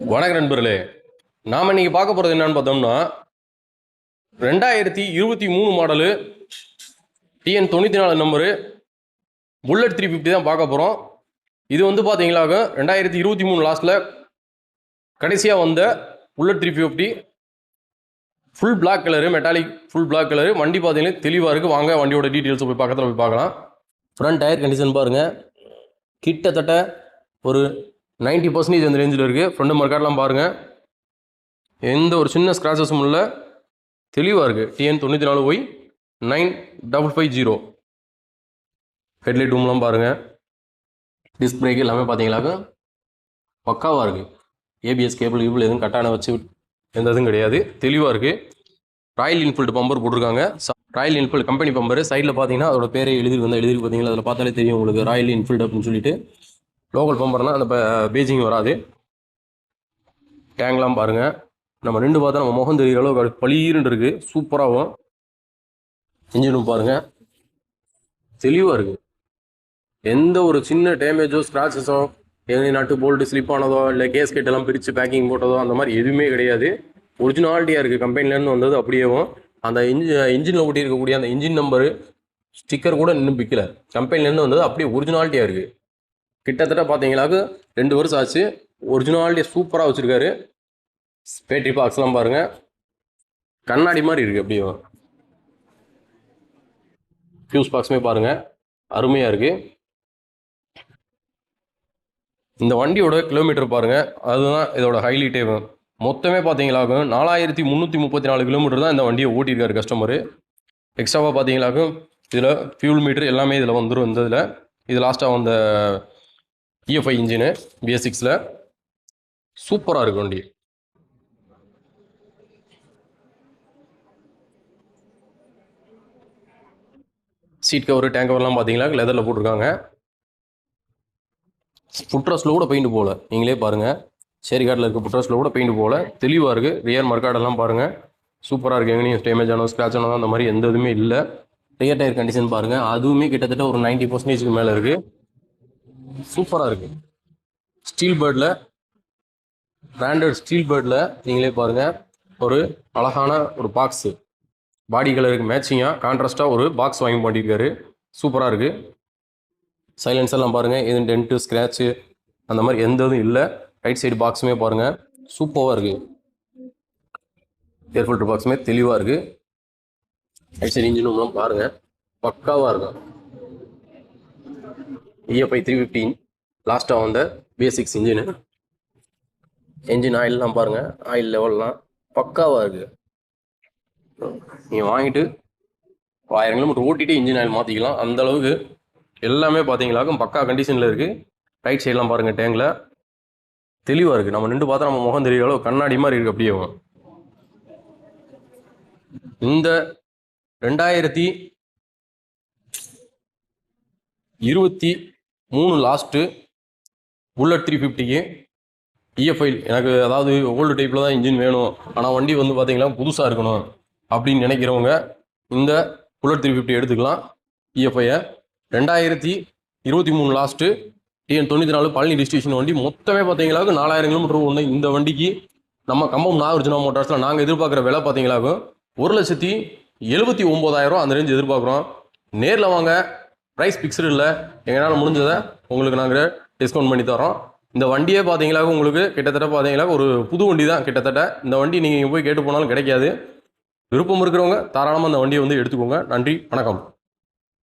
வணக்க நண்பர்களே, நாம் இன்னைக்கு பார்க்க போகிறது என்னன்னு பார்த்தோம்னா 2023 மாடலு TN 94 நம்பரு புல்லட் 350 தான் பார்க்க போகிறோம். இது வந்து பார்த்தீங்களா 2023 லாஸ்ட்டில் கடைசியாக வந்த bullet 350 full black colour, metallic full black colour. வண்டி பார்த்தீங்கன்னா தெளிவாக இருக்குது. வாங்க வண்டியோட டீட்டெயில்ஸ் போய் பக்கத்தில் போய் பார்க்கலாம். ஃப்ரண்ட் டயர் கண்டிஷன் பாருங்கள், கிட்டத்தட்ட ஒரு 90% அந்த ரேஞ்சில் இருக்குது. ஃப்ரண்ட் மர்க்காட்லாம் பாருங்கள், எந்த ஒரு சின்ன ஸ்க்ராச்சஸும் இல்லை, தெளிவாக இருக்குது. TN 94Y 9550. ஹெட்லைட் ரூம்லாம் பாருங்கள், டிஸ்க் பிரேக் எல்லாமே பார்த்தீங்களாக்க பக்காவாக இருக்குது. ABS கேபிள் எதுவும் கட்டான வச்சு எந்த இதுவும் கிடையாது, தெளிவாக இருக்குது. ராயல் என்ஃபீல்டு பம்பர் போட்டிருக்காங்க. Royal Enfield company bumper. சைடில் பார்த்தீங்கன்னா அதோட பேரை எழுதி பார்த்தீங்களா, அதில் பார்த்தாலே தெரியும் உங்களுக்கு ராயல் என்ஃபீல்டு அப்படின்னு சொல்லிட்டு. லோக்கல் பம்பர்னா அந்த பேஜிங் வராது. டேங்க்லாம் பாருங்கள், நம்ம ரெண்டு பார்த்தா நம்ம முகம் தெரிகிற அளவுக்கு பளீருன்னு இருக்குது, சூப்பராகவும். இன்ஜினும் பாருங்கள், தெளிவாக இருக்குது. எந்த ஒரு சின்ன டேமேஜோ ஸ்க்ராச்சஸோ, எந்த நட்டு போல்ட்டு ஸ்லிப் ஆனதோ இல்லை கேஸ்கெட் எல்லாம் பிரித்து பேக்கிங் போட்டதோ அந்த மாதிரி எதுவுமே கிடையாது. ஒரிஜினாலிட்டியாக இருக்குது. கம்பெனிலேருந்து வந்தது அப்படியேவும். அந்த இன்ஜினில் ஒட்டி இருக்கக்கூடிய அந்த இன்ஜின் நம்பரு ஸ்டிக்கர் கூட இன்னும் பிக்கல. கம்பெனிலேருந்து வந்தது அப்படியே ஒரிஜினாலிட்டியாக இருக்குது. கிட்டத்தட்ட பார்த்தீங்களாக்கு 2 வருஷம் ஆச்சு. ஒரிஜினாலிட்டி சூப்பராக வச்சுருக்காரு. பேட்டரி பாக்ஸ்லாம் பாருங்கள், கண்ணாடி மாதிரி இருக்குது. அப்படியே ஃபியூஸ் பாக்ஸுமே பாருங்கள், அருமையாக இருக்குது. இந்த வண்டியோட கிலோமீட்டர் பாருங்கள், அதுதான் இதோட ஹைலைட்டே. மொத்தமே பார்த்தீங்களாக்கும் 4334 கிலோமீட்டர் தான் இந்த வண்டியை ஓட்டியிருக்காரு கஸ்டமரு. எக்ஸ்ட்ராவாக பார்த்தீங்களாக்கும் இதில் ஃபியூல் மீட்டர் எல்லாமே இதில் வந்துடும். இந்த இதில் இது லாஸ்ட்டாக வந்த EFI இன்ஜினு BS6ல் சூப்பராக இருக்குது வண்டி. சீட் கவரு, டேங்க் கவர்லாம் பார்த்தீங்களா லெதரில் போட்டிருக்காங்க. ஃபுட்ரஸில் கூட பெயிண்ட் போகல, நீங்களே பாருங்கள். சேரிகாட்டில் இருக்க ஃபுட்ரஸில் கூட பெயிண்ட் போகல, தெளிவாக இருக்குது. ரியர் மர்க்காடெல்லாம் பாருங்கள், சூப்பராக இருக்குது. எங்கேயும் டேமேஜ் ஆனோ ஸ்க்ராச் ஆனோ அந்த மாதிரி எந்த இதுவுமே இல்லை. ரியர் டயர் கண்டிஷன் பாருங்கள், அதுவுமே கிட்டத்தட்ட ஒரு 90% மேலே இருக்குது. சூப்பராக இருக்குது. ஸ்டீல் பேர்டில், பிராண்டட் ஸ்டீல் பேர்டில் நீங்களே பாருங்கள், ஒரு அழகான ஒரு பாக்ஸு, பாடி கலருக்கு மேட்சிங்காக கான்ட்ராஸ்ட்டாக ஒரு பாக்ஸ் வாங்கி பண்ணியிருக்காரு. சூப்பராக இருக்குது. சைலன்ஸ் எல்லாம் பாருங்கள், எதுவும் டென்ட்டு ஸ்க்ராட்சு அந்த மாதிரி எந்த இதுவும் இல்லை. ரைட் சைடு பாக்ஸுமே பாருங்கள், சூப்பராக இருக்குது. ஏர் ஃபில்டர் பாக்ஸுமே தெளிவாக இருக்குது. ரைட் சைடு இன்ஜினும் பாருங்கள், பக்காவாக இருக்கும். EFI 350 லாஸ்ட்டாக வந்த BS6 இன்ஜினு. என்ஜின் ஆயிலெலாம் பாருங்கள், ஆயில் லெவல்லாம் பக்காவாக இருக்குது. நீங்கள் வாங்கிட்டு 1000 கிலோமீட்டர் ஓட்டிகிட்டு இன்ஜின் ஆயில் மாற்றிக்கலாம். அந்தளவுக்கு எல்லாமே பார்த்தீங்களாக்கும் பக்கா கண்டிஷனில் இருக்குது. ரைட் சைட்லாம் பாருங்கள், டேங்கில் தெளிவாக இருக்குது. நம்ம நின்று பார்த்தா நம்ம முகம் தெரியற அளவு கண்ணாடி மாதிரி இருக்குது. அப்படியே இந்த 2023 லாஸ்ட்டு புல்லட் 350க்கு EFI எனக்கு, அதாவது ஓல்டு டைப்பில் தான் இன்ஜின் வேணும், ஆனால் வண்டி வந்து பார்த்தீங்கன்னா புதுசாக இருக்கணும் அப்படின்னு நினைக்கிறவங்க இந்த புல்லட் 350 எடுத்துக்கலாம். EFI-யை 2023 லாஸ்ட்டு TN 94 பழனி டிஸ்ட்ரிக்ஷன் வண்டி. மொத்தமே பார்த்தீங்களாக்கும் 4000 கிலோமீட்டர் ஒன்று. இந்த வண்டிக்கு நம்ம கம்பம் நாகார்ஜுனா மோட்டார்ஸில் நாங்கள் எதிர்பார்க்குற விலை பார்த்தீங்களாக்கும் 1,79,000 அந்த ரேஞ்ச் எதிர்பார்க்குறோம். நேரில் வாங்க, ப்ரைஸ் ஃபிக்ஸ்டு இல்லை. எங்களால் முடிஞ்சதை உங்களுக்கு நாங்கள் டிஸ்கவுண்ட் பண்ணி தரோம். இந்த வண்டியே பார்த்தீங்களா உங்களுக்கு கிட்டத்தட்ட பார்த்தீங்களா ஒரு புது வண்டி தான் கிட்டத்தட்ட. இந்த வண்டி நீங்கள் போய் கேட்டு போனாலும் கிடைக்காது. விருப்பம் இருக்கிறவங்க தாராளமாக அந்த வண்டியை வந்து எடுத்துக்கோங்க. நன்றி, வணக்கம்.